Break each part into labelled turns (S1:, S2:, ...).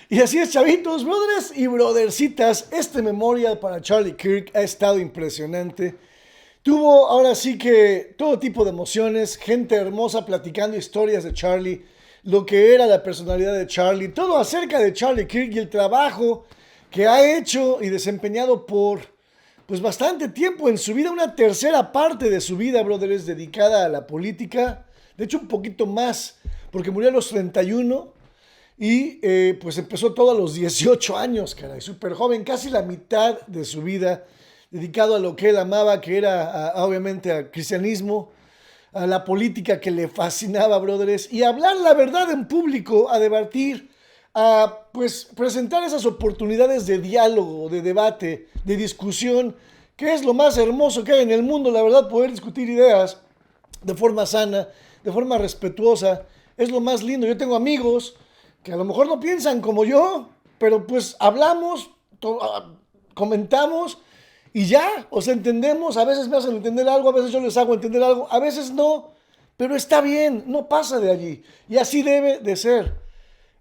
S1: Y así es, chavitos, brothers y brothercitas, este memorial para Charlie Kirk ha estado impresionante. Tuvo ahora sí que todo tipo de emociones, gente hermosa platicando historias de Charlie, lo que era la personalidad de Charlie, todo acerca de Charlie Kirk y el trabajo que ha hecho y desempeñado por pues bastante tiempo en su vida. Una tercera parte de su vida, brothers, dedicada a la política, de hecho un poquito más, porque murió a los 31 y pues empezó todo a los 18 años, caray, súper joven, casi la mitad de su vida dedicado a lo que él amaba, que era obviamente al cristianismo, a la política que le fascinaba, brothers, y a hablar la verdad en público, a debatir, a pues presentar esas oportunidades de diálogo, de debate, de discusión, que es lo más hermoso que hay en el mundo, la verdad, poder discutir ideas de forma sana, de forma respetuosa, es lo más lindo. Yo tengo amigos que a lo mejor no piensan como yo, pero pues hablamos, comentamos y ya, o sea, entendemos. A veces me hacen entender algo, a veces yo les hago entender algo, a veces no, pero está bien, no pasa de allí. Y así debe de ser.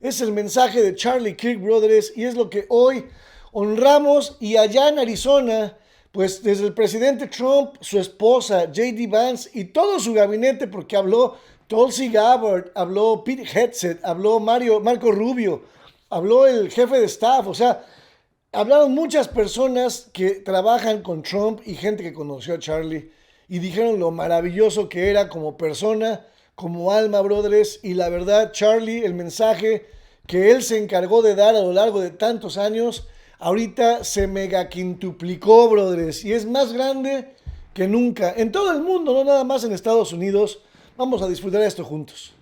S1: Es el mensaje de Charlie Kirk, brothers, y es lo que hoy honramos. Y allá en Arizona, pues desde el presidente Trump, su esposa, J.D. Vance y todo su gabinete, porque habló Tulsi Gabbard, habló Pete Hegseth, habló Marco Rubio, habló el jefe de staff, o sea, hablaron muchas personas que trabajan con Trump y gente que conoció a Charlie y dijeron lo maravilloso que era como persona, como alma, brothers. Y la verdad, Charlie, el mensaje que él se encargó de dar a lo largo de tantos años, ahorita se mega quintuplicó, brothers, y es más grande que nunca en todo el mundo, no nada más en Estados Unidos. Vamos a disfrutar esto juntos.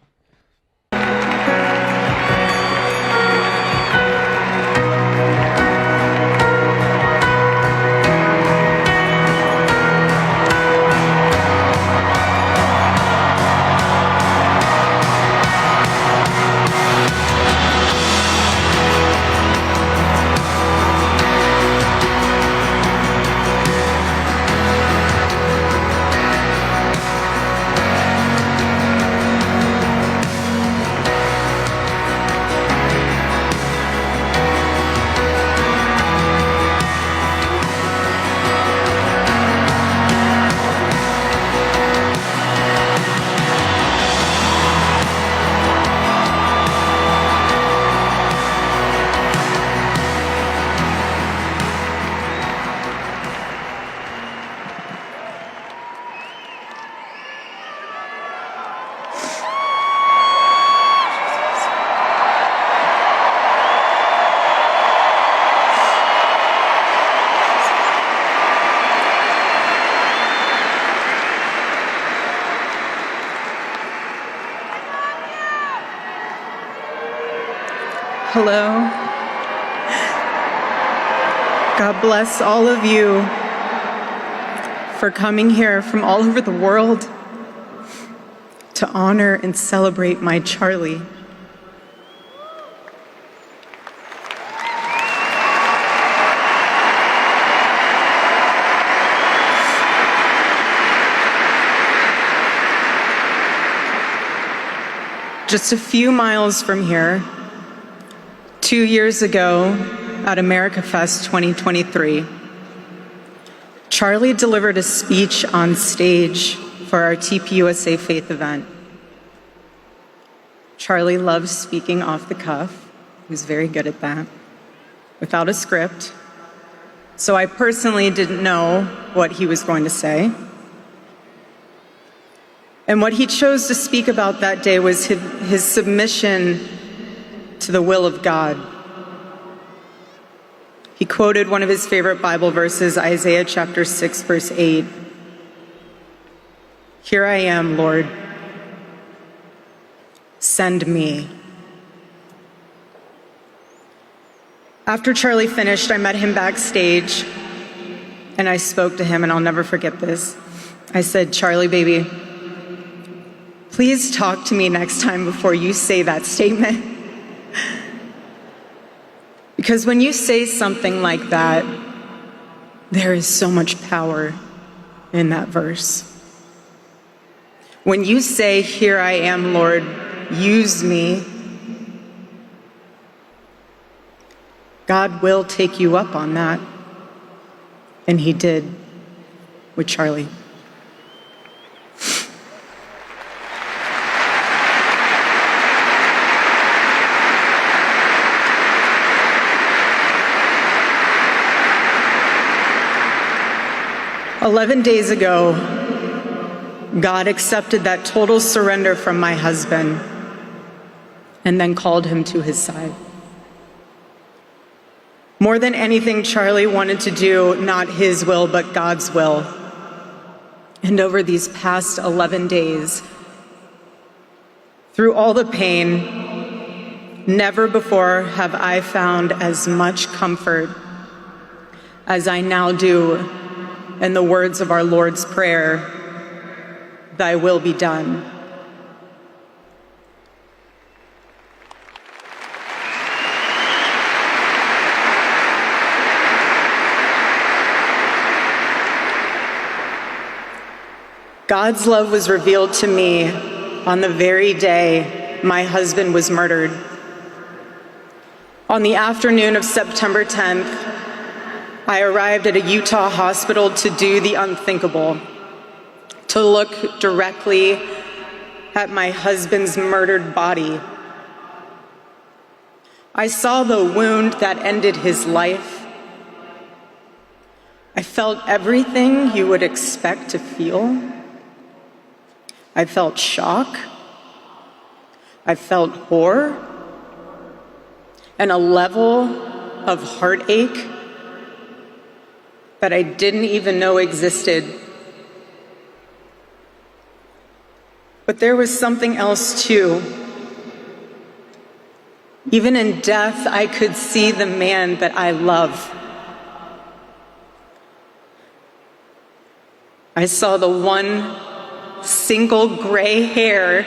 S2: Hello. God bless all of you for coming here from all over the world to honor and celebrate my Charlie. Just a few miles from here, 2 years ago at America Fest 2023, Charlie delivered a speech on stage for our TPUSA Faith event. Charlie loves speaking off the cuff. He was very good at that, without a script. So I personally didn't know what he was going to say. And what he chose to speak about that day was his submission to the will of God. He quoted one of his favorite Bible verses, Isaiah chapter 6, verse 8. Here I am, Lord. Send me. After Charlie finished, I met him backstage and I spoke to him, and I'll never forget this. I said, Charlie, baby, please talk to me next time before you say that statement. Because when you say something like that, there is so much power in that verse. When you say, here I am, Lord, use me, God will take you up on that. And he did with Charlie. "11 days ago, God accepted that total surrender from my husband and then called him to his side. More than anything, Charlie wanted to do not his will, but God's will. And over these past 11 days, through all the pain, never before have I found as much comfort as I now do in the words of our Lord's Prayer, 'Thy will be done.' God's love was revealed to me on the very day my husband was murdered. On the afternoon of September 10th, I arrived at a Utah hospital to do the unthinkable, to look directly at my husband's murdered body. I saw the wound that ended his life. I felt everything you would expect to feel. I felt shock. I felt horror and a level of heartache that I didn't even know existed. But there was something else too. Even in death, I could see the man that I love. I saw the one single gray hair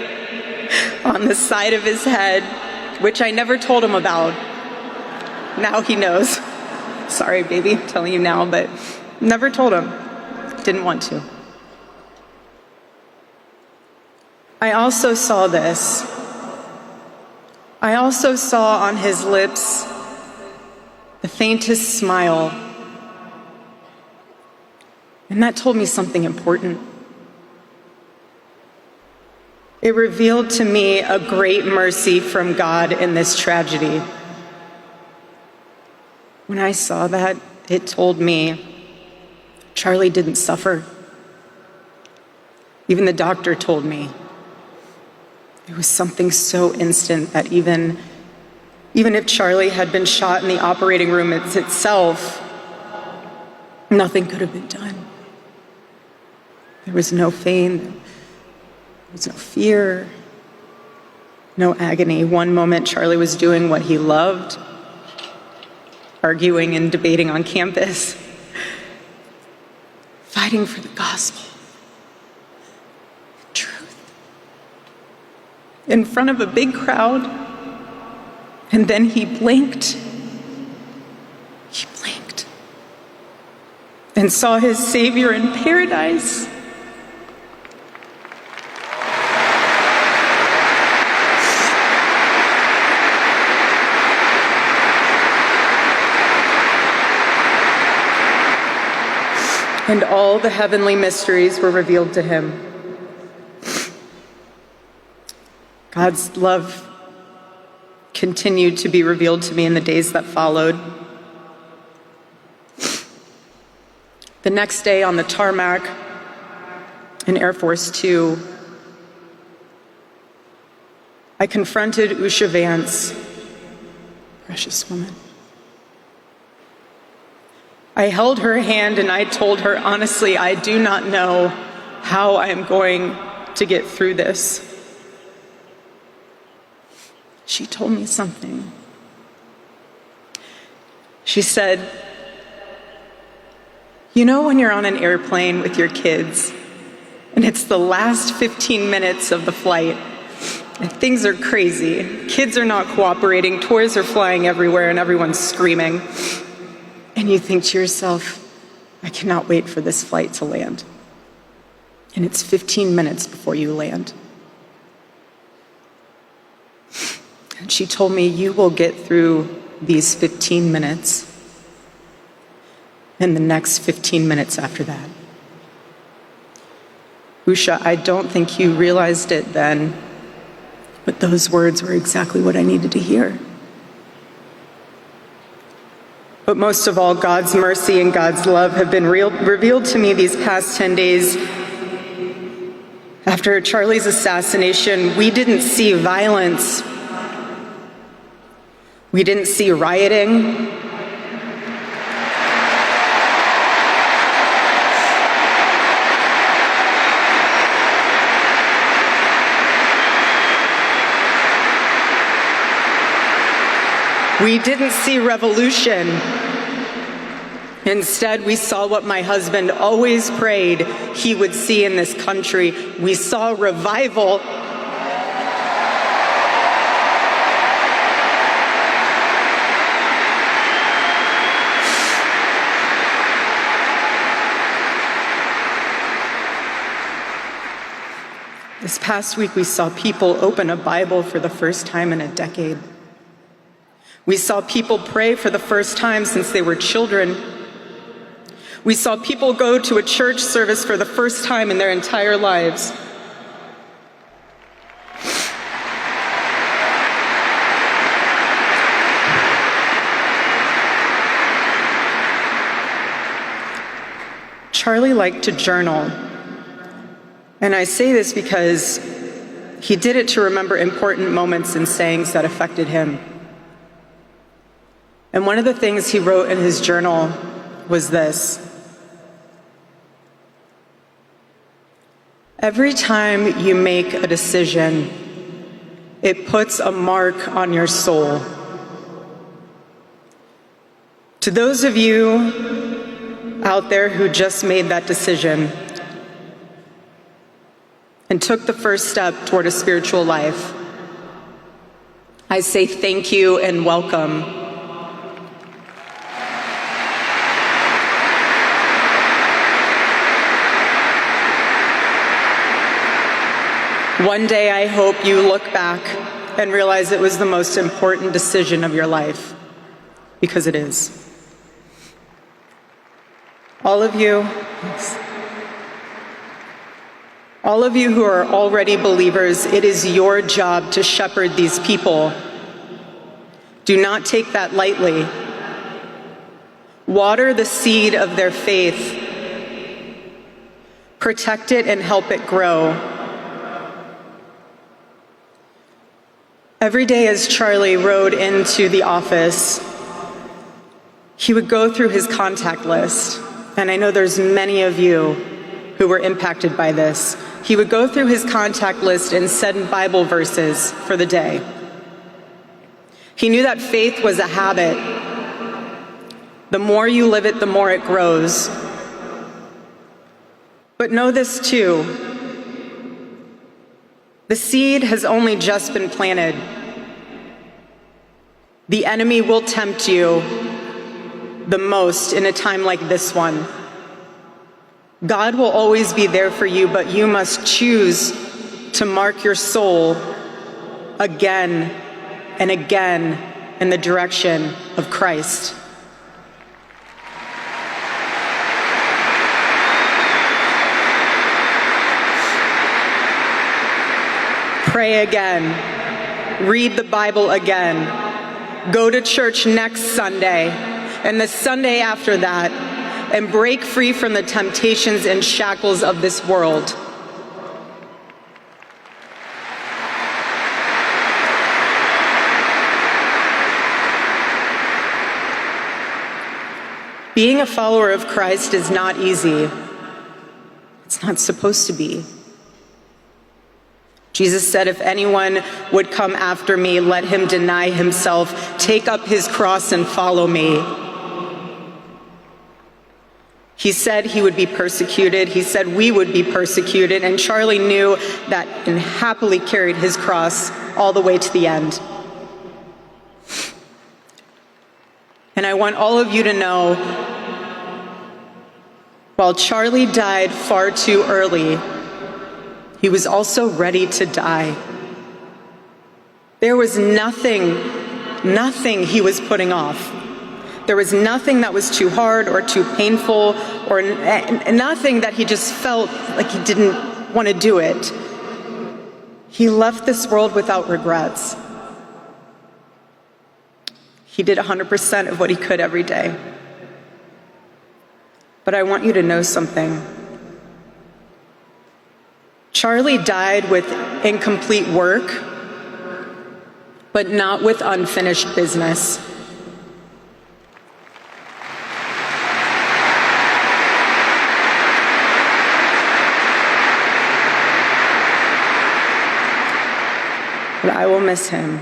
S2: on the side of his head, which I never told him about. Now he knows. Sorry, baby, I'm telling you now, but never told him. Didn't want to. I also saw this. I also saw on his lips the faintest smile. And that told me something important. It revealed to me a great mercy from God in this tragedy. When I saw that, it told me Charlie didn't suffer. Even the doctor told me. It was something so instant that even if Charlie had been shot in the operating room itself, nothing could have been done. There was no pain, there was no fear, no agony. One moment, Charlie was doing what he loved, arguing and debating on campus, fighting for the gospel, truth, in front of a big crowd. And then he blinked. He blinked and saw his Savior in paradise. And all the heavenly mysteries were revealed to him. God's love continued to be revealed to me in the days that followed. The next day on the tarmac in Air Force 2, I confronted Usha Vance, precious woman. I held her hand and I told her, honestly, I do not know how I am going to get through this. She told me something. She said, you know when you're on an airplane with your kids and it's the last 15 minutes of the flight and things are crazy, kids are not cooperating, toys are flying everywhere and everyone's screaming. And you think to yourself, I cannot wait for this flight to land. And it's 15 minutes before you land. And she told me, you will get through these 15 minutes and the next 15 minutes after that. Usha, I don't think you realized it then, but those words were exactly what I needed to hear. But most of all, God's mercy and God's love have been revealed to me these past 10 days. After Charlie's assassination, we didn't see violence. We didn't see rioting. We didn't see revolution. Instead, we saw what my husband always prayed he would see in this country. We saw revival. This past week, we saw people open a Bible for the first time in a decade. We saw people pray for the first time since they were children. We saw people go to a church service for the first time in their entire lives. Charlie liked to journal. And I say this because he did it to remember important moments and sayings that affected him. And one of the things he wrote in his journal was this: every time you make a decision, it puts a mark on your soul. To those of you out there who just made that decision and took the first step toward a spiritual life, I say thank you and welcome. One day, I hope you look back and realize it was the most important decision of your life, because it is. All of you who are already believers, it is your job to shepherd these people. Do not take that lightly. Water the seed of their faith. Protect it and help it grow. Every day as Charlie rode into the office, he would go through his contact list. And I know there's many of you who were impacted by this. He would go through his contact list and send Bible verses for the day. He knew that faith was a habit. The more you live it, the more it grows. But know this too: the seed has only just been planted. The enemy will tempt you the most in a time like this one. God will always be there for you, but you must choose to mark your soul again and again in the direction of Christ. Pray again. Read the Bible again. Go to church next Sunday and the Sunday after that, and break free from the temptations and shackles of this world. Being a follower of Christ is not easy. It's not supposed to be. Jesus said, if anyone would come after me, let him deny himself, take up his cross and follow me. He said he would be persecuted. He said we would be persecuted. And Charlie knew that and happily carried his cross all the way to the end. And I want all of you to know, while Charlie died far too early, he was also ready to die. There was nothing nothing he was putting off. There was nothing that was too hard or too painful, or nothing that he just felt like he didn't want to do it. He left this world without regrets. He did 100% of what he could every day. But I want you to know something. Charlie died with incomplete work, but not with unfinished business. But I will miss him.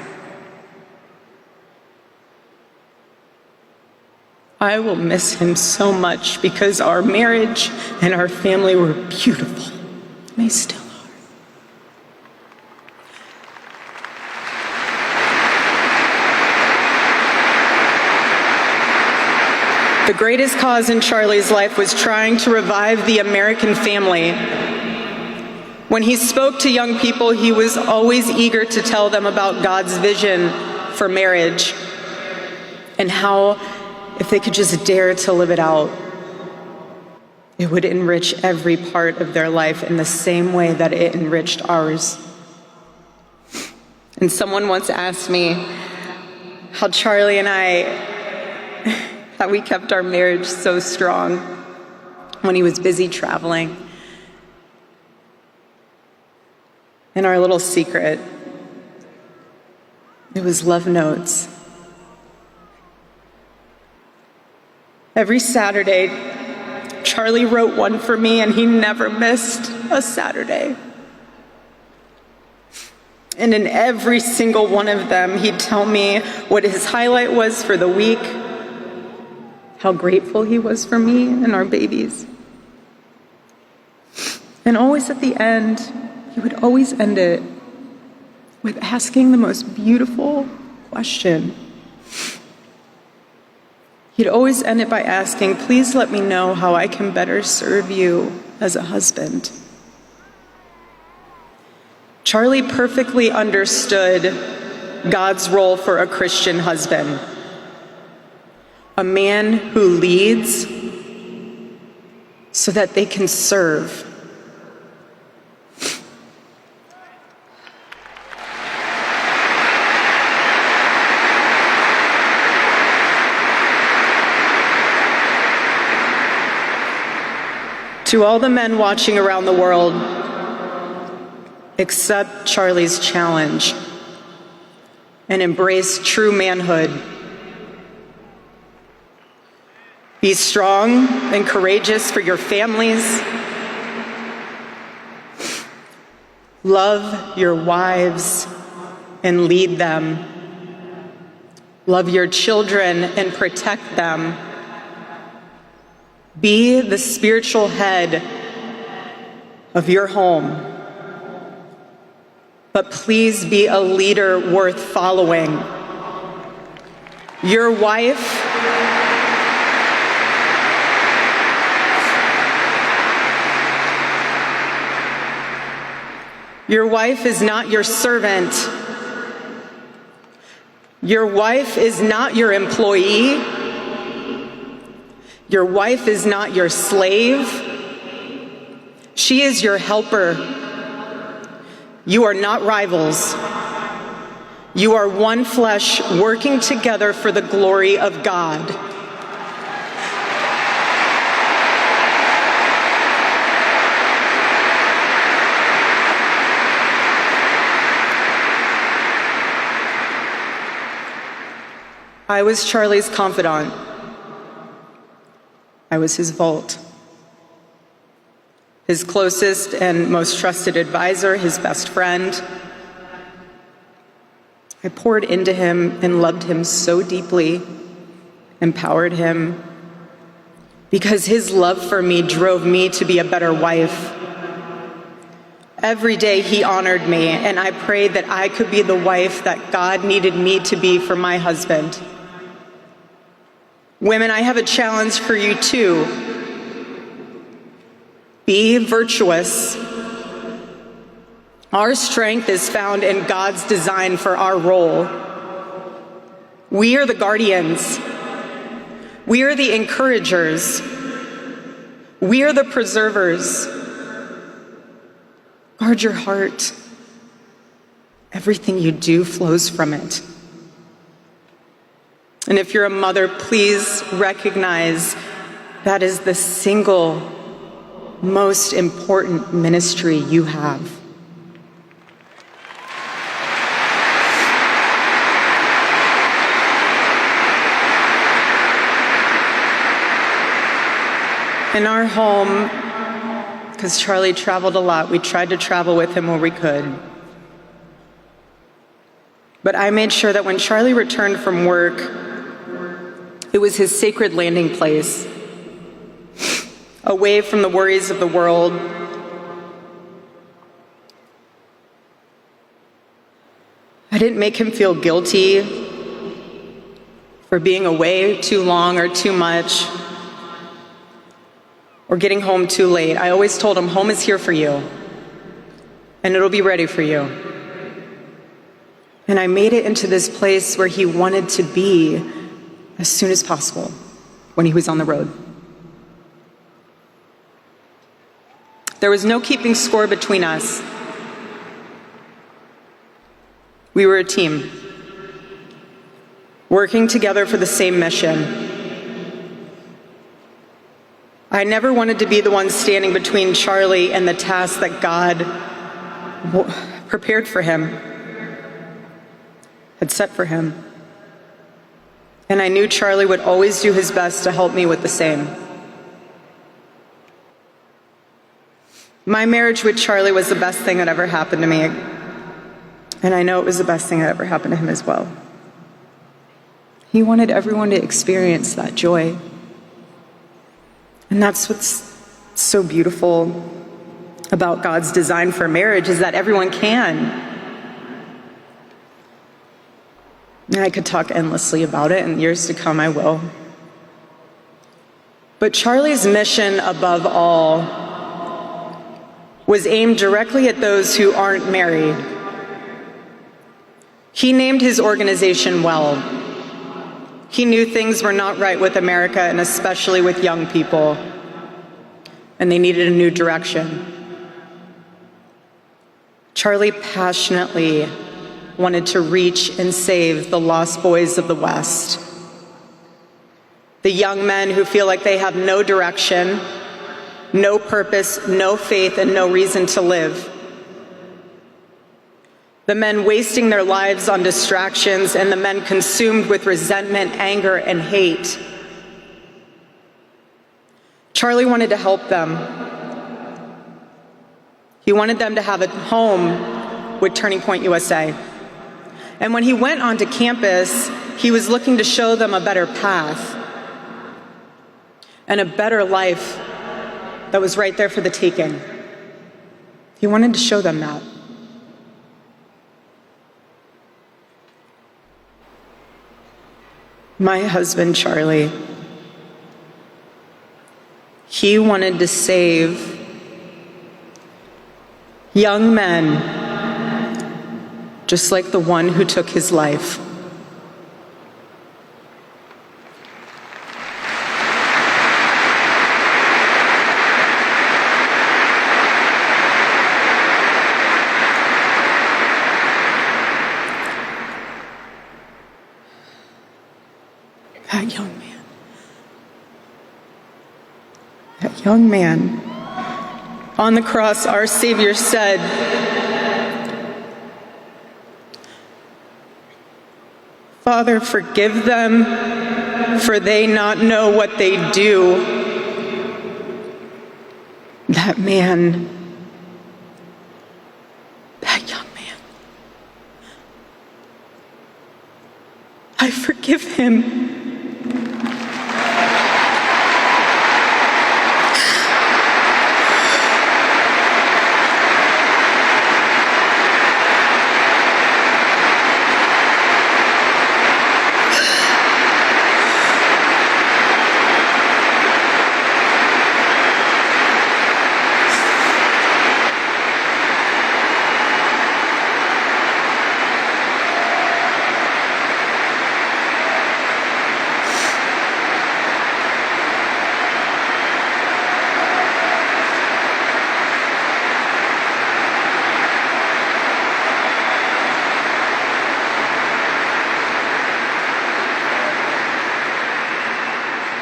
S2: I will miss him so much because our marriage and our family were beautiful. They still are. The greatest cause in Charlie's life was trying to revive the American family. When he spoke to young people, he was always eager to tell them about God's vision for marriage and how, if they could just dare to live it out, it would enrich every part of their life in the same way that it enriched ours. And someone once asked me how Charlie and how we kept our marriage so strong when he was busy traveling. And our little secret, it was love notes. Every Saturday, Charlie wrote one for me, and he never missed a Saturday. And in every single one of them, he'd tell me what his highlight was for the week, how grateful he was for me and our babies. And always at the end, he would always end it with asking the most beautiful question. He'd always end it by asking, "Please let me know how I can better serve you as a husband." Charlie perfectly understood God's role for a Christian husband. A man who leads so that they can serve. To all the men watching around the world, accept Charlie's challenge and embrace true manhood. Be strong and courageous for your families. Love your wives and lead them. Love your children and protect them. Be the spiritual head of your home. But please be a leader worth following. Your wife is not your servant. Your wife is not your employee. Your wife is not your slave. She is your helper. You are not rivals. You are one flesh working together for the glory of God. I was Charlie's confidant. I was his vault. His closest and most trusted advisor, his best friend. I poured into him and loved him so deeply, empowered him, because his love for me drove me to be a better wife. Every day he honored me, and I prayed that I could be the wife that God needed me to be for my husband. Women, I have a challenge for you too. Be virtuous. Our strength is found in God's design for our role. We are the guardians. We are the encouragers. We are the preservers. Guard your heart. Everything you do flows from it. And if you're a mother, please recognize that is the single most important ministry you have. In our home, because Charlie traveled a lot, we tried to travel with him where we could. But I made sure that when Charlie returned from work, it was his sacred landing place, away from the worries of the world. I didn't make him feel guilty for being away too long or too much, or getting home too late. I always told him, home is here for you, and it'll be ready for you. And I made it into this place where he wanted to be as soon as possible when he was on the road. There was no keeping score between us. We were a team, working together for the same mission. I never wanted to be the one standing between Charlie and the task that God prepared for him, had set for him. And I knew Charlie would always do his best to help me with the same. My marriage with Charlie was the best thing that ever happened to me. And I know it was the best thing that ever happened to him as well. He wanted everyone to experience that joy. And that's what's so beautiful about God's design for marriage, is that everyone can. And I could talk endlessly about it, and years to come I will. But Charlie's mission above all was aimed directly at those who aren't married. He named his organization well. He knew things were not right with America, and especially with young people, and they needed a new direction. Charlie passionately wanted to reach and save the lost boys of the West, the young men who feel like they have no direction, no purpose, no faith, and no reason to live. The men wasting their lives on distractions, and the men consumed with resentment, anger, and hate. Charlie wanted to help them. He wanted them to have a home with Turning Point USA. And when he went onto campus, he was looking to show them a better path and a better life that was right there for the taking. He wanted to show them that. My husband, Charlie, he wanted to save young men just like the one who took his life. That young man, on the cross, our Savior said, "Father, forgive them, for they not know what they do." That man, that young man, I forgive him.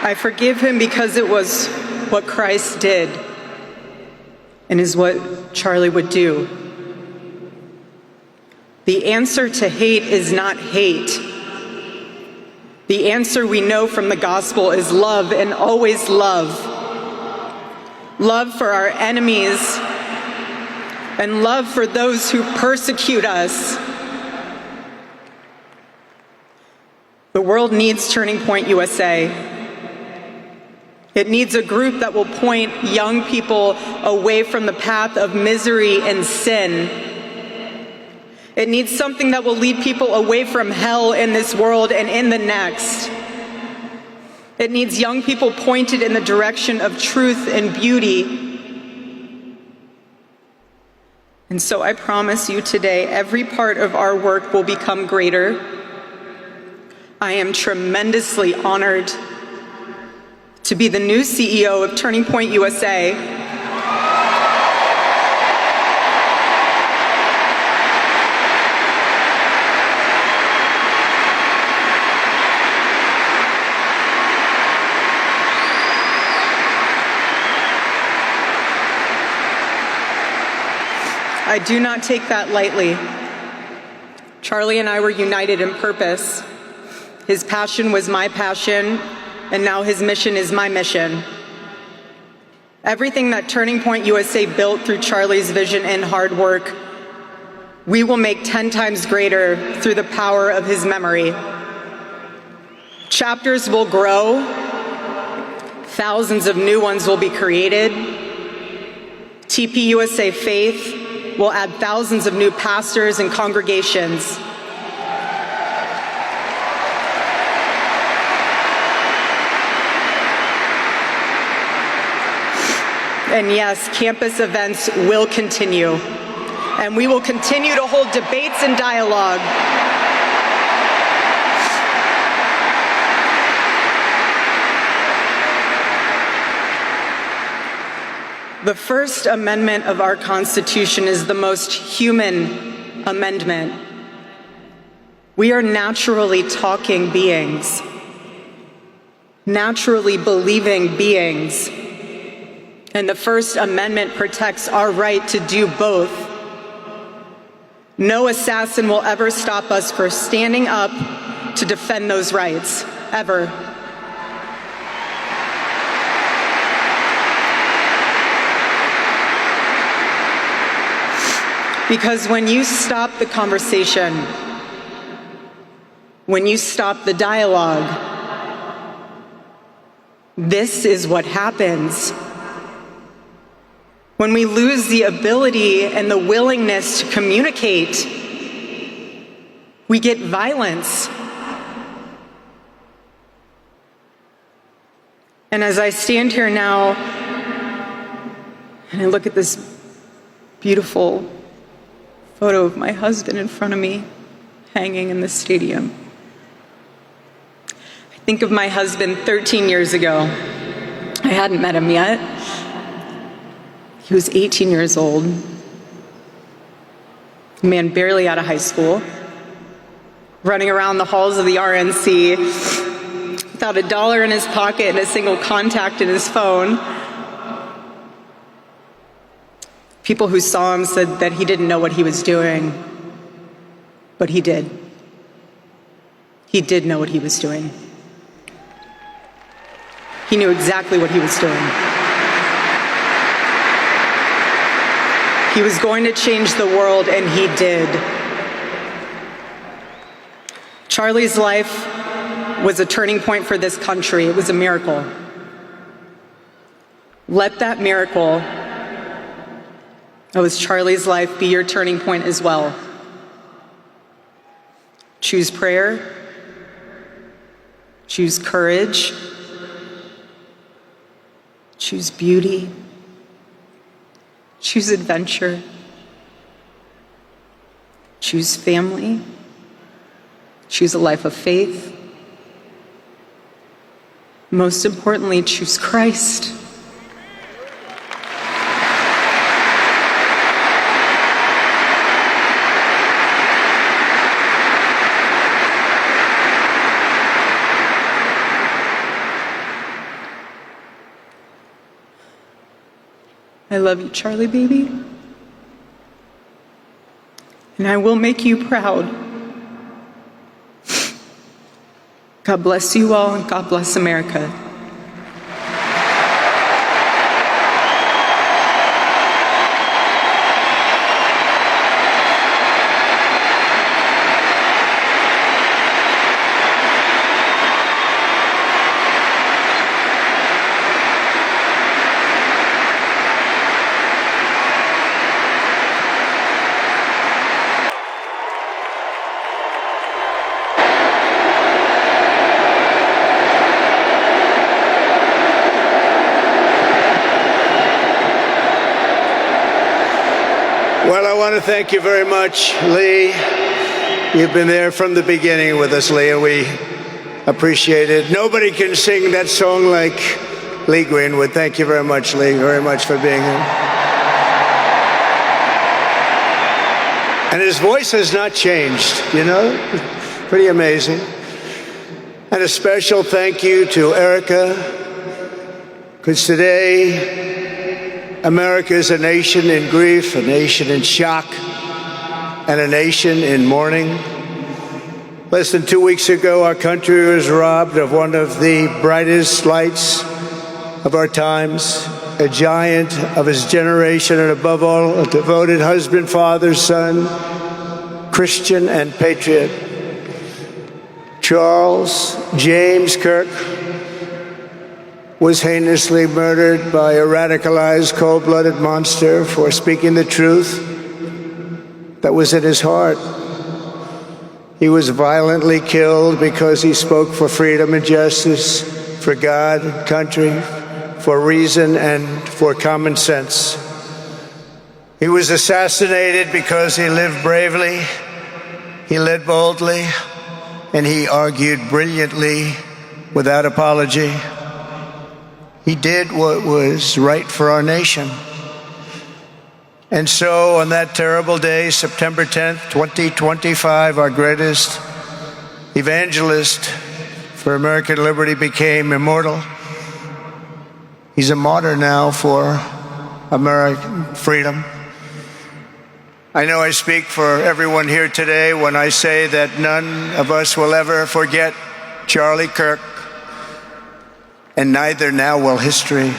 S2: I forgive him because it was what Christ did and is what Charlie would do. The answer to hate is not hate. The answer we know from the gospel is love, and always love. Love for our enemies and love for those who persecute us. The world needs Turning Point USA. It needs a group that will point young people away from the path of misery and sin. It needs something that will lead people away from hell in this world and in the next. It needs young people pointed in the direction of truth and beauty. And so I promise you today, every part of our work will become greater. I am tremendously honored to be the new CEO of Turning Point USA. I do not take that lightly. Charlie and I were united in purpose. His passion was my passion, and now his mission is my mission. Everything that Turning Point USA built through Charlie's vision and hard work, we will make 10 times greater through the power of his memory. Chapters will grow, thousands of new ones will be created. TPUSA Faith will add thousands of new pastors and congregations. And yes, campus events will continue, and we will continue to hold debates and dialogue. The First Amendment of our Constitution is the most human amendment. We are naturally talking beings, naturally believing beings. And the First Amendment protects our right to do both. No assassin will ever stop us from standing up to defend those rights, ever. Because when you stop the conversation, when you stop the dialogue, this is what happens. When we lose the ability and the willingness to communicate, we get violence. And as I stand here now and I look at this beautiful photo of my husband in front of me hanging in the stadium, I think of my husband 13 years ago. I hadn't met him yet. He was 18 years old, a man barely out of high school, running around the halls of the RNC without $1 in his pocket and a single contact in his phone. People who saw him said that he didn't know what he was doing, but he did. He did know what he was doing. He knew exactly what he was doing. He was going to change the world, and he did. Charlie's life was a turning point for this country. It was a miracle. Let that miracle, that was Charlie's life, be your turning point as well. Choose prayer. Choose courage. Choose beauty. Choose adventure. Choose family. Choose a life of faith. Most importantly, choose Christ. I love you, Charlie, baby. And I will make you proud. God bless you all, and God bless America.
S3: Well, I want to thank you very much, Lee. You've been there from the beginning with us, Lee, and we appreciate it. Nobody can sing that song like Lee Greenwood. Thank you very much, Lee, very much for being here. And his voice has not changed, you know? Pretty amazing. And a special thank you to Erika, because today, America is a nation in grief, a nation in shock, and a nation in mourning. Less than 2 weeks ago, our country was robbed of one of the brightest lights of our times, a giant of his generation, and above all, a devoted husband, father, son, Christian, and patriot. Charles James Kirk was heinously murdered by a radicalized, cold-blooded monster for speaking the truth that was in his heart. He was violently killed because he spoke for freedom and justice, for God, country, for reason, and for common sense. He was assassinated because he lived bravely, he led boldly, and he argued brilliantly without apology. He did what was right for our nation. And so on that terrible day, September 10th, 2025, our greatest evangelist for American liberty became immortal. He's a martyr now for American freedom. I know I speak for everyone here today when I say that none of us will ever forget Charlie Kirk, and neither now will history.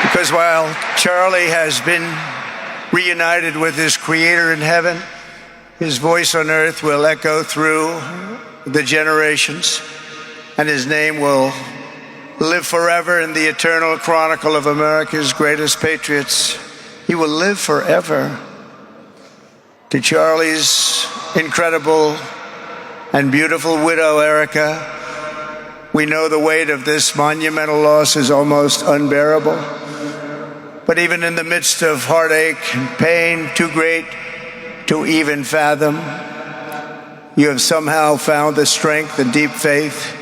S3: Because while Charlie has been reunited with his Creator in heaven, his voice on earth will echo through the generations, and his name will live forever in the eternal chronicle of America's greatest patriots. He will live forever. To Charlie's incredible and beautiful widow, Erika, we know the weight of this monumental loss is almost unbearable. But even in the midst of heartache and pain too great to even fathom, you have somehow found the strength and deep faith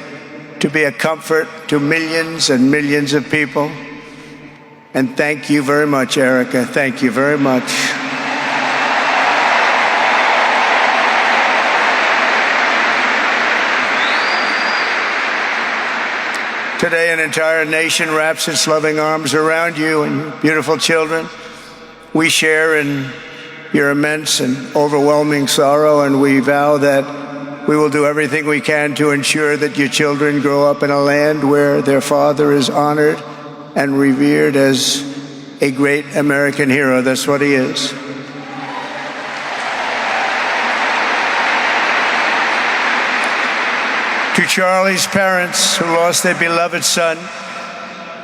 S3: to be a comfort to millions and millions of people. And thank you very much, Erika. Thank you very much. Today, an entire nation wraps its loving arms around you and your beautiful children. We share in your immense and overwhelming sorrow, and we vow that we will do everything we can to ensure that your children grow up in a land where their father is honored and revered as a great American hero. That's what he is. To Charlie's parents who lost their beloved son,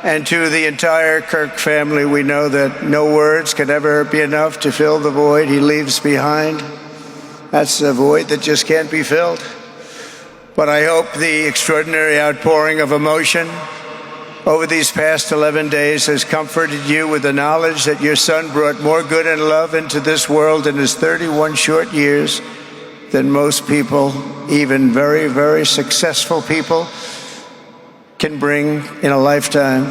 S3: and to the entire Kirk family, we know that no words can ever be enough to fill the void he leaves behind. That's a void that just can't be filled. But I hope the extraordinary outpouring of emotion over these past 11 days has comforted you with the knowledge that your son brought more good and love into this world in his 31 short years than most people, even very, very successful people, can bring in a lifetime.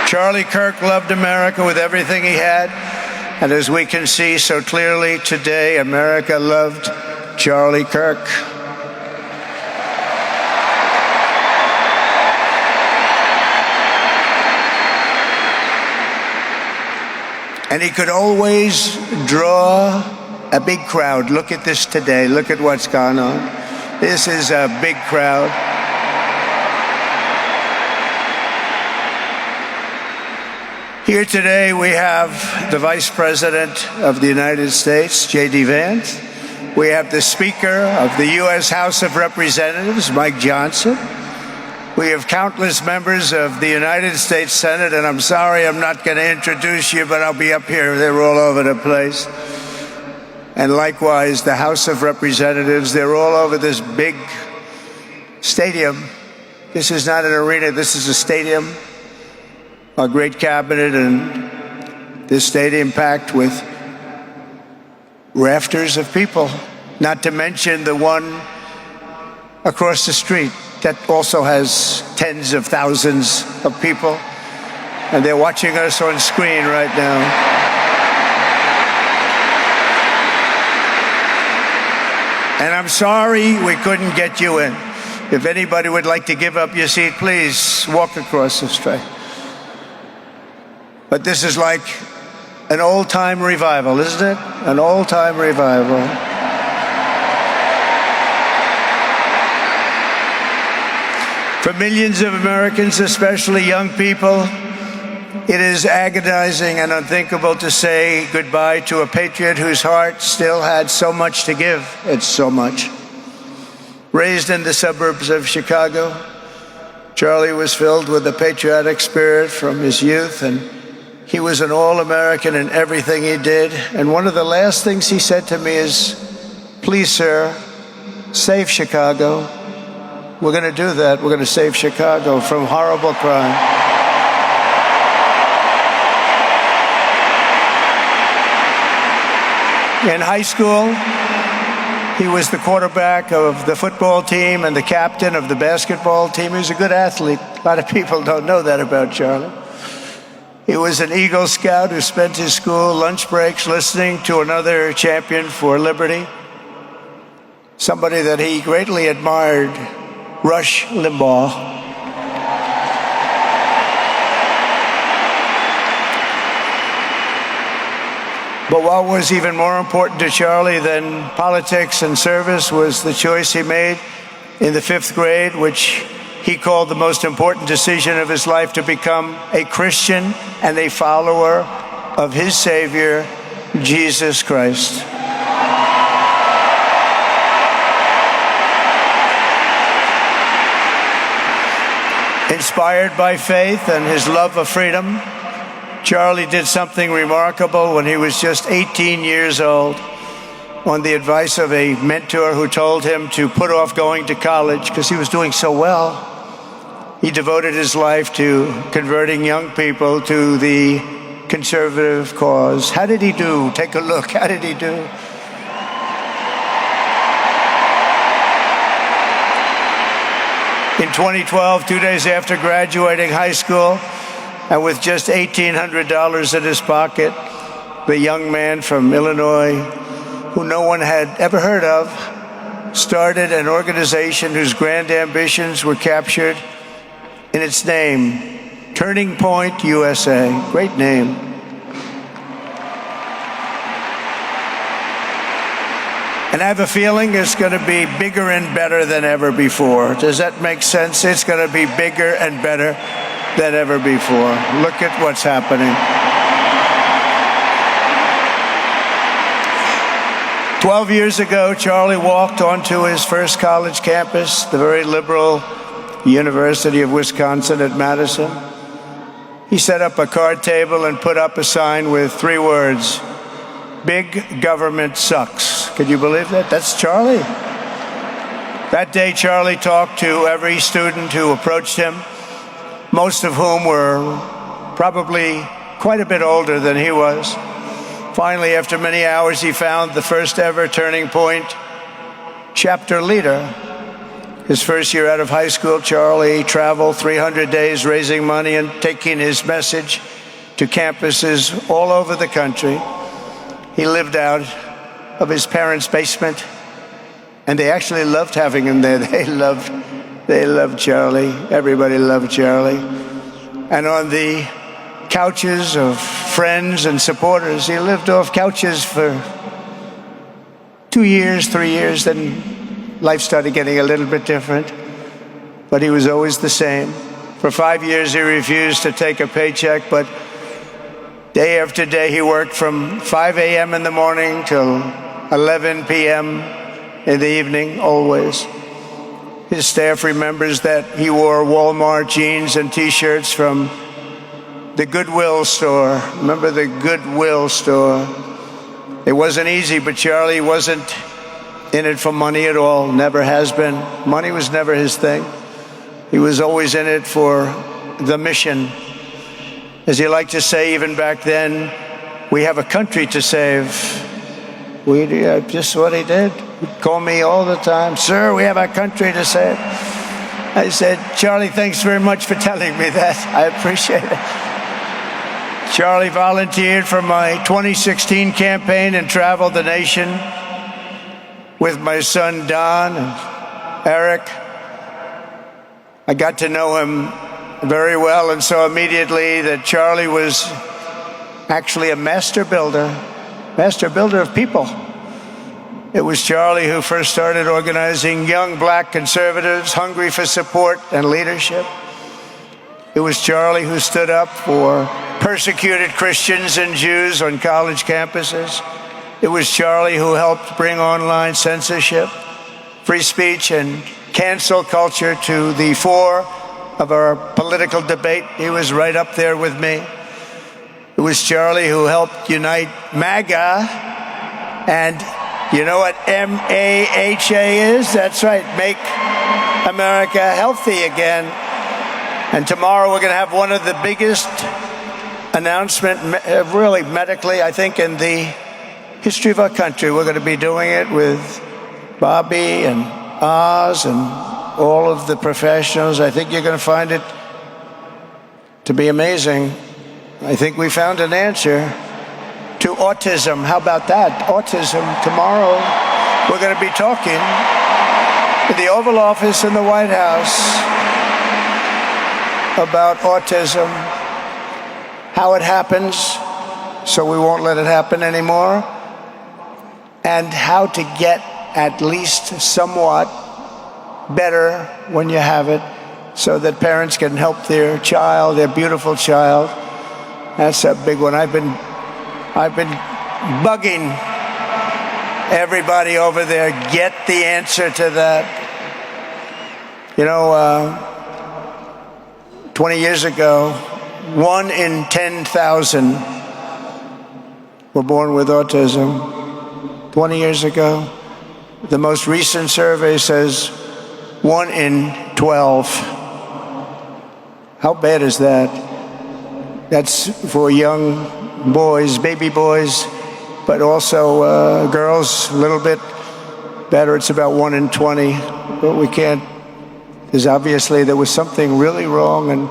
S3: Charlie Kirk loved America with everything he had. And as we can see so clearly today, America loved Charlie Kirk. And he could always draw a big crowd. Look at this today. Look at what's gone on. This is a big crowd. Here today we have the Vice President of the United States, J.D. Vance. We have the Speaker of the U.S. House of Representatives, Mike Johnson. We have countless members of the United States Senate, and I'm sorry I'm not going to introduce you, but I'll be up here. They're all over the place. And likewise, the House of Representatives, they're all over this big stadium. This is not an arena, this is a stadium. Our great cabinet and this stadium packed with rafters of people, not to mention the one across the street that also has tens of thousands of people, and they're watching us on screen right now. And I'm sorry we couldn't get you in. If anybody would like to give up your seat, please walk across the street. But this is like an old-time revival, isn't it? An old-time revival. For millions of Americans, especially young people, it is agonizing and unthinkable to say goodbye to a patriot whose heart still had so much to give. It's so much. Raised in the suburbs of Chicago, Charlie was filled with a patriotic spirit from his youth, and he was an all-American in everything he did. And one of the last things he said to me is, "Please, sir, save Chicago." We're going to do that. We're going to save Chicago from horrible crime. In high school, he was the quarterback of the football team and the captain of the basketball team. He was a good athlete. A lot of people don't know that about Charlie. He was an Eagle Scout who spent his school lunch breaks listening to another champion for liberty, somebody that he greatly admired, Rush Limbaugh. But what was even more important to Charlie than politics and service was the choice he made in the 5th grade, which he called the most important decision of his life, to become a Christian and a follower of his Savior, Jesus Christ. Inspired by faith and his love of freedom, Charlie did something remarkable when he was just 18 years old. On the advice of a mentor who told him to put off going to college because he was doing so well, he devoted his life to converting young people to the conservative cause. How did he do? Take a look. How did he do? In 2012, 2 days after graduating high school, and with just $1,800 in his pocket, the young man from Illinois, who no one had ever heard of, started an organization whose grand ambitions were captured in its name, Turning Point USA. Great name. And I have a feeling it's going to be bigger and better than ever before. Does that make sense? It's going to be bigger and better than ever before. Look at what's happening. 12 years ago, Charlie walked onto his first college campus, the very liberal University of Wisconsin at Madison. He set up a card table and put up a sign with 3 words: "Big government sucks." Can you believe that? That's Charlie. That day, Charlie talked to every student who approached him, most of whom were probably quite a bit older than he was. Finally, after many hours, he found the first ever Turning Point chapter leader. His first year out of high school, Charlie traveled 300 days raising money and taking his message to campuses all over the country. He lived out of his parents' basement, and they actually loved having him there. They loved Charlie. Everybody loved Charlie. And on the couches of friends and supporters, he lived off couches for 2 years, 3 years, then life started getting a little bit different. But he was always the same. For 5 years, he refused to take a paycheck, but day after day, he worked from 5 a.m. in the morning till 11 p.m. in the evening, always. His staff remembers that he wore Walmart jeans and T-shirts from the Goodwill store. Remember the Goodwill store? It wasn't easy, but Charlie wasn't in it for money at all, never has been. Money was never his thing. He was always in it for the mission. As he liked to say even back then, we have a country to save. Just what he did. He'd call me all the time, sir, we have a country to save. I said, Charlie, thanks very much for telling me that. I appreciate it. Charlie volunteered for my 2016 campaign and traveled the nation with my son, Don, and Eric. I got to know him very well and saw immediately that Charlie was actually a master builder of people. It was Charlie who first started organizing young black conservatives hungry for support and leadership. It was Charlie who stood up for persecuted Christians and Jews on college campuses. It was Charlie who helped bring online censorship, free speech, and cancel culture to the fore of our political debate. He was right up there with me. It was Charlie who helped unite MAGA, and you know what MAHA is? That's right, Make America Healthy Again. And tomorrow we're going to have one of the biggest announcements, really medically, I think, in the history of our country. We're going to be doing it with Bobby and Oz and all of the professionals. I think you're going to find it to be amazing. I think we found an answer to autism. How about that? Autism. Tomorrow, we're going to be talking in the Oval Office in the White House about autism, how it happens, so we won't let it happen anymore, and how to get at least somewhat better when you have it, so that parents can help their child, their beautiful child. That's a big one. I've been bugging everybody over there, get the answer to that. You know, 20 years ago, 1 in 10,000 were born with autism. 20 years ago. The most recent survey says 1 in 12. How bad is that? That's for young boys, baby boys, but also girls, a little bit better. It's about 1 in 20. But we can't, because obviously there was something really wrong, and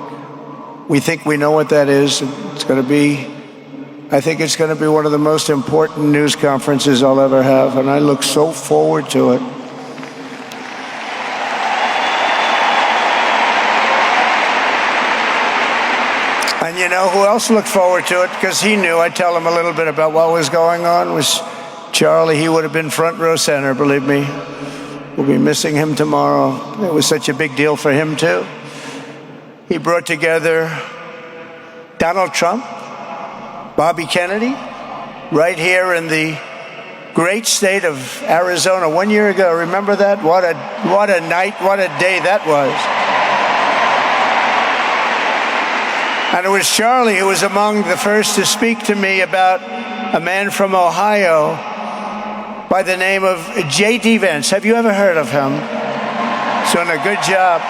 S3: we think we know what that is. It's going to be, I think it's going to be one of the most important news conferences I'll ever have, and I look so forward to it. And you know who else looked forward to it? Because he knew. I'd tell him a little bit about what was going on. Was Charlie. He would have been front row center, believe me. We'll be missing him tomorrow. It was such a big deal for him, too. He brought together Donald Trump, Bobby Kennedy, right here in the great state of Arizona 1 year ago. Remember that? What a night, what a day that was. And it was Charlie who was among the first to speak to me about a man from Ohio by the name of J.D. Vance. Have you ever heard of him? He's doing a good job.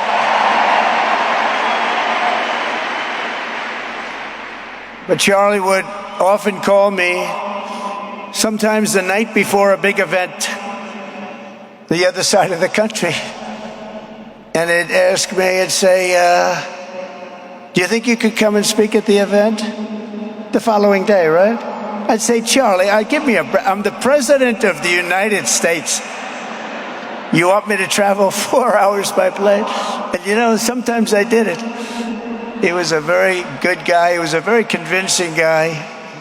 S3: But Charlie would often call me, sometimes the night before a big event, the other side of the country. And he'd ask me, he'd say, do you think you could come and speak at the event? The following day, right? I'd say, Charlie, I'm the president of the United States. You want me to travel 4 hours by plane? And sometimes I did it. He was a very good guy. He was a very convincing guy.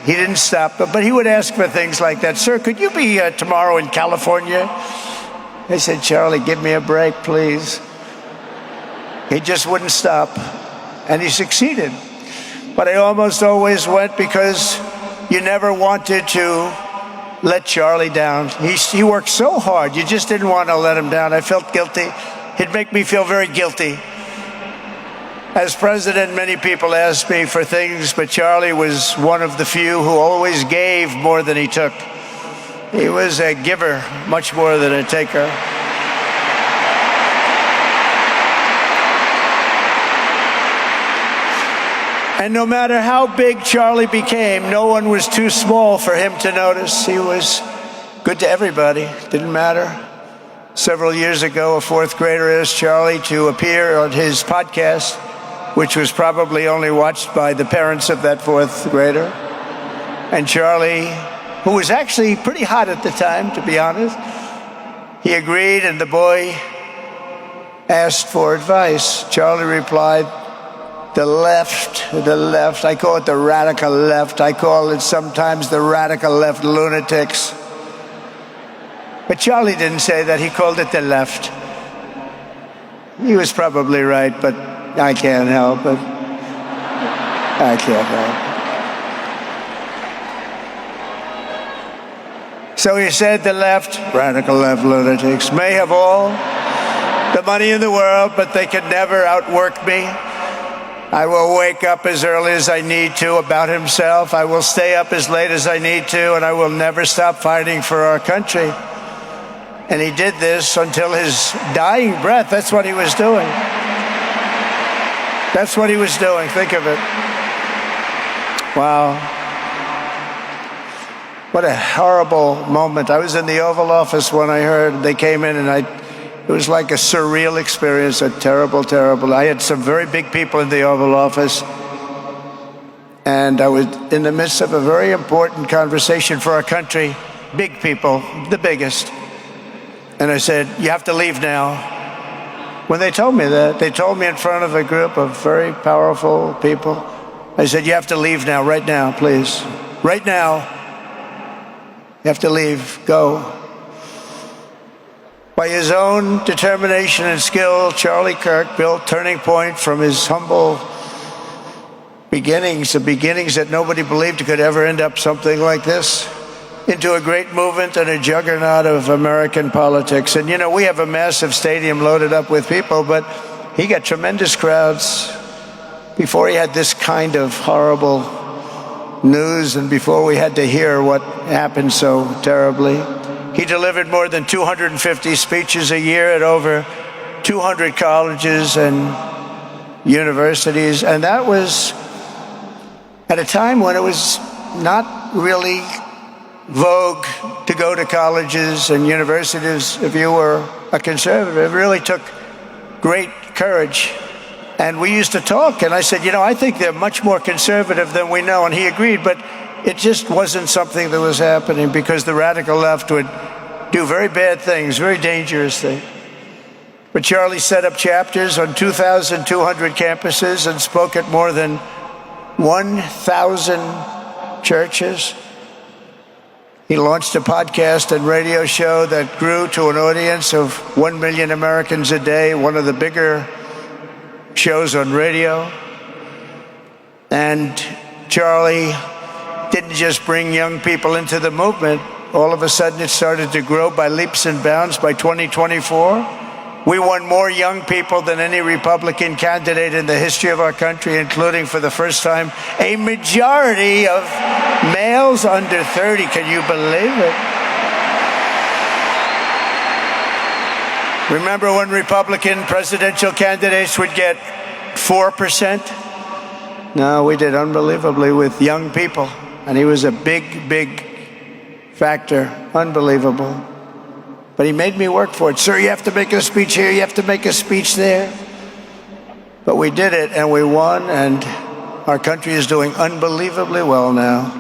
S3: He didn't stop, but he would ask for things like that. Sir, could you be tomorrow in California? I said, Charlie, give me a break, please. He just wouldn't stop, and he succeeded. But I almost always went because you never wanted to let Charlie down. He worked so hard, you just didn't want to let him down. I felt guilty. He'd make me feel very guilty. As president, many people asked me for things, but Charlie was one of the few who always gave more than he took. He was a giver, much more than a taker. And no matter how big Charlie became, no one was too small for him to notice. He was good to everybody. Didn't matter. Several years ago, a fourth grader asked Charlie to appear on his podcast, which was probably only watched by the parents of that fourth grader. And Charlie, who was actually pretty hot at the time, to be honest, he agreed, and the boy asked for advice. Charlie replied, the left, I call it the radical left. I call it sometimes the radical left lunatics. But Charlie didn't say that, he called it the left. He was probably right, but I can't help it. I can't help it. So he said the left, radical left lunatics, may have all the money in the world, but they could never outwork me. I will wake up as early as I need to, about himself. I will stay up as late as I need to, and I will never stop fighting for our country. And he did this until his dying breath. That's what he was doing. That's what he was doing. Think of it. Wow. What a horrible moment. I was in the Oval Office when I heard they came in, and it was like a surreal experience, a terrible, terrible. I had some very big people in the Oval Office, and I was in the midst of a very important conversation for our country, big people, the biggest. And I said, you have to leave now. When they told me that, they told me in front of a group of very powerful people, I said, you have to leave now, right now, please. Right now, you have to leave, go. By his own determination and skill, Charlie Kirk built Turning Point from his humble beginnings, the beginnings that nobody believed could ever end up something like this, into a great movement and a juggernaut of American politics. And we have a massive stadium loaded up with people, but he got tremendous crowds before he had this kind of horrible news and before we had to hear what happened so terribly. He delivered more than 250 speeches a year at over 200 colleges and universities, and that was at a time when it was not really vogue to go to colleges and universities if you were a conservative. It really took great courage. And we used to talk, and I said, I think they're much more conservative than we know, and he agreed, but it just wasn't something that was happening because the radical left would do very bad things, very dangerous things. But Charlie set up chapters on 2,200 campuses and spoke at more than 1,000 churches. He launched a podcast and radio show that grew to an audience of 1 million Americans a day, one of the bigger shows on radio. And Charlie didn't just bring young people into the movement. All of a sudden, it started to grow by leaps and bounds. By 2024, we won more young people than any Republican candidate in the history of our country, including, for the first time, a majority of males under 30. Can you believe it? Remember when Republican presidential candidates would get 4%? No, we did unbelievably with young people. And he was a big, big factor. Unbelievable. But he made me work for it. Sir, you have to make a speech here. You have to make a speech there. But we did it, and we won, and our country is doing unbelievably well now.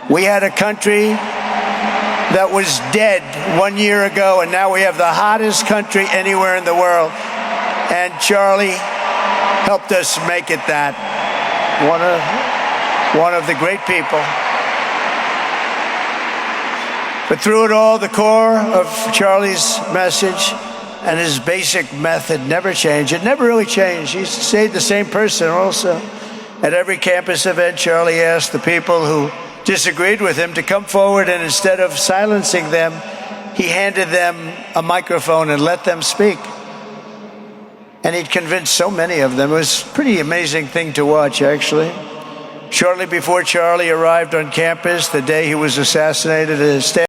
S3: We had a country that was dead 1 year ago, and now we have the hottest country anywhere in the world. And Charlie helped us make it that. One of the great people. But through it all, the core of Charlie's message and his basic method never changed. It never really changed. He stayed the same person also. At every campus event, Charlie asked the people who disagreed with him to come forward, and instead of silencing them, he handed them a microphone and let them speak. And he'd convinced so many of them. It was a pretty amazing thing to watch, actually. Shortly before Charlie arrived on campus, the day he was assassinated, his staff